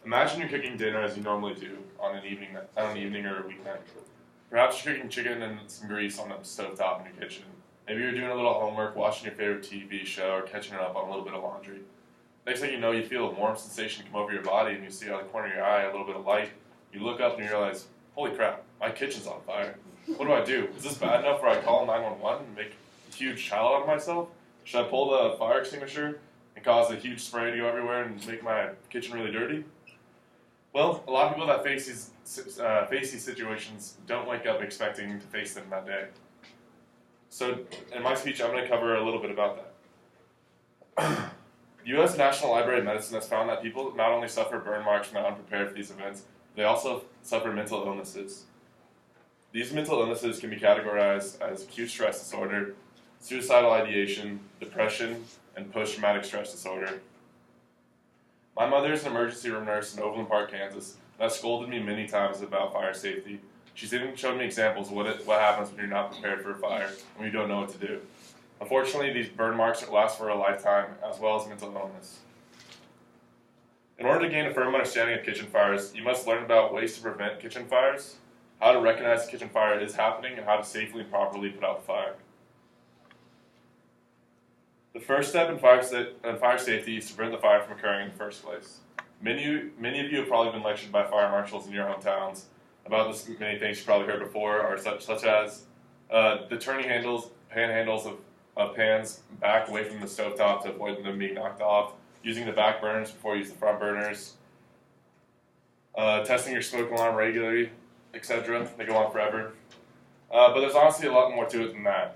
Imagine you're cooking dinner as you normally do on an evening or a weeknight. Perhaps you're cooking chicken and some grease on the stovetop in your kitchen. Maybe you're doing a little homework, watching your favorite TV show, or catching up on a little bit of laundry. Next thing you know, you feel a warm sensation come over your body, and you see out of the corner of your eye a little bit of light. You look up and you realize, holy crap, my kitchen's on fire. What do? Is this bad enough where I call 911 and make a huge child out of myself? Should I pull the fire extinguisher and cause a huge spray to go everywhere and make my kitchen really dirty? Well, a lot of people that face these situations don't wake up expecting to face them that day. So, in my speech, I'm going to cover a little bit about that. The U.S. National Library of Medicine has found that people not only suffer burn marks from being unprepared for these events, they also suffer mental illnesses. These mental illnesses can be categorized as acute stress disorder, suicidal ideation, depression, and post-traumatic stress disorder. My mother is an emergency room nurse in Overland Park, Kansas, and has scolded me many times about fire safety. She's even shown me examples of what happens when you're not prepared for a fire and when you don't know what to do. Unfortunately, these burn marks last for a lifetime, as well as mental illness. In order to gain a firm understanding of kitchen fires, you must learn about ways to prevent kitchen fires, how to recognize the kitchen fire is happening, and how to safely and properly put out the fire. The first step in fire safety is to prevent the fire from occurring in the first place. Many of you have probably been lectured by fire marshals in your hometowns about this. Many things you've probably heard before are such as the turning pan handles of pans back away from the stovetop to avoid them being knocked off, using the back burners before you use the front burners, testing your smoke alarm regularly, etc. They go on forever. But there's honestly a lot more to it than that.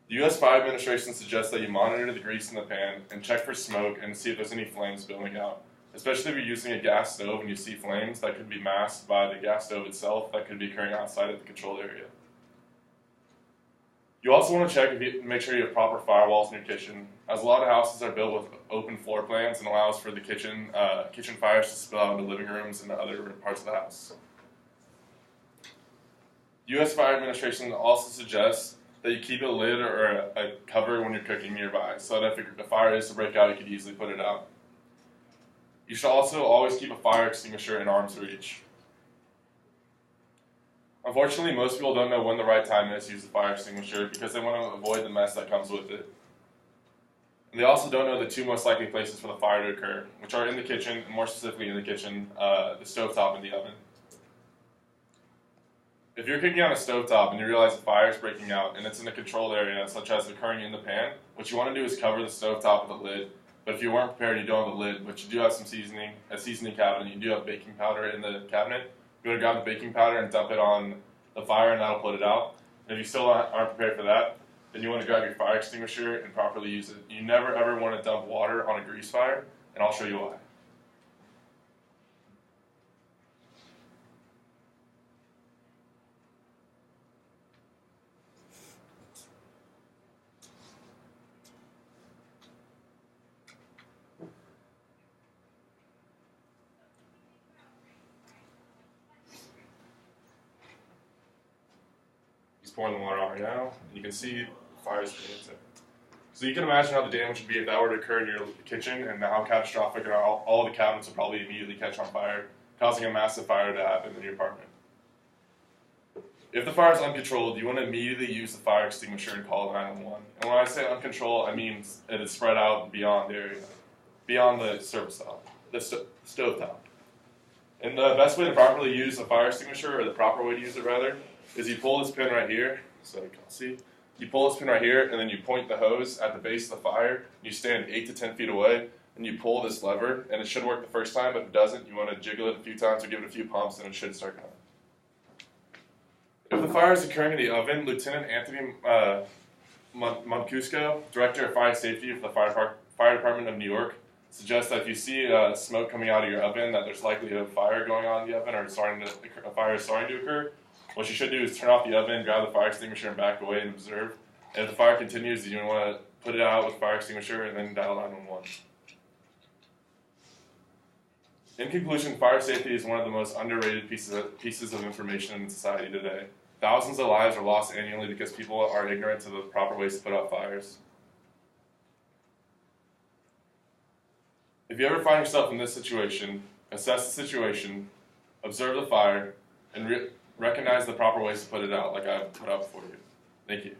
The U.S. Fire Administration suggests that you monitor the grease in the pan and check for smoke and see if there's any flames building out. Especially if you're using a gas stove and you see flames that could be masked by the gas stove itself that could be occurring outside of the controlled area. You also want to make sure you have proper firewalls in your kitchen, as a lot of houses are built with open floor plans and allows for the kitchen fires to spill out into living rooms and other parts of the house. The U.S. Fire Administration also suggests that you keep a lid or a cover when you're cooking nearby, so that if a fire is to break out, you could easily put it out. You should also always keep a fire extinguisher in arm's reach. Unfortunately, most people don't know when the right time is to use the fire extinguisher because they want to avoid the mess that comes with it. And they also don't know the two most likely places for the fire to occur, which are in the kitchen, and more specifically in the kitchen, the stovetop and the oven. If you're cooking on a stovetop and you realize a fire is breaking out and it's in a controlled area, such as occurring in the pan, what you want to do is cover the stovetop with a lid. But if you weren't prepared and you don't have a lid, but you do have some a seasoning cabinet, you do have baking powder in the cabinet, you want to grab the baking powder and dump it on the fire and that'll put it out. And if you still aren't prepared for that, then you want to grab your fire extinguisher and properly use it. You never ever want to dump water on a grease fire, and I'll show you why. Pouring the water on right now, and you can see fires beginning to. So you can imagine how the damage would be if that were to occur in your kitchen, and how catastrophic, and all the cabinets would probably immediately catch on fire, causing a massive fire to happen in your apartment. If the fire is uncontrolled, you want to immediately use the fire extinguisher and call 911. And when I say uncontrolled, I mean it is spread out beyond the area, beyond the service top, the stove top. And the best way to properly use the fire extinguisher, or the proper way to use it rather, is you pull this pin right here, so you can see. You pull this pin right here, and then you point the hose at the base of the fire. You stand 8 to 10 feet away, and you pull this lever, and it should work the first time, but if it doesn't, you want to jiggle it a few times or give it a few pumps, and it should start going. If the fire is occurring in the oven, Lieutenant Anthony Moncusko, Director of Fire Safety for the Fire Department of New York, suggests that if you see smoke coming out of your oven, that there's likely a fire going on in the oven, or a fire is starting to occur. What you should do is turn off the oven, grab the fire extinguisher, and back away and observe. And if the fire continues, you want to put it out with the fire extinguisher and then dial 911. In conclusion, fire safety is one of the most underrated pieces of information in society today. Thousands of lives are lost annually because people are ignorant to the proper ways to put out fires. If you ever find yourself in this situation, assess the situation, observe the fire, and recognize the proper ways to put it out, like I've put up for you. Thank you.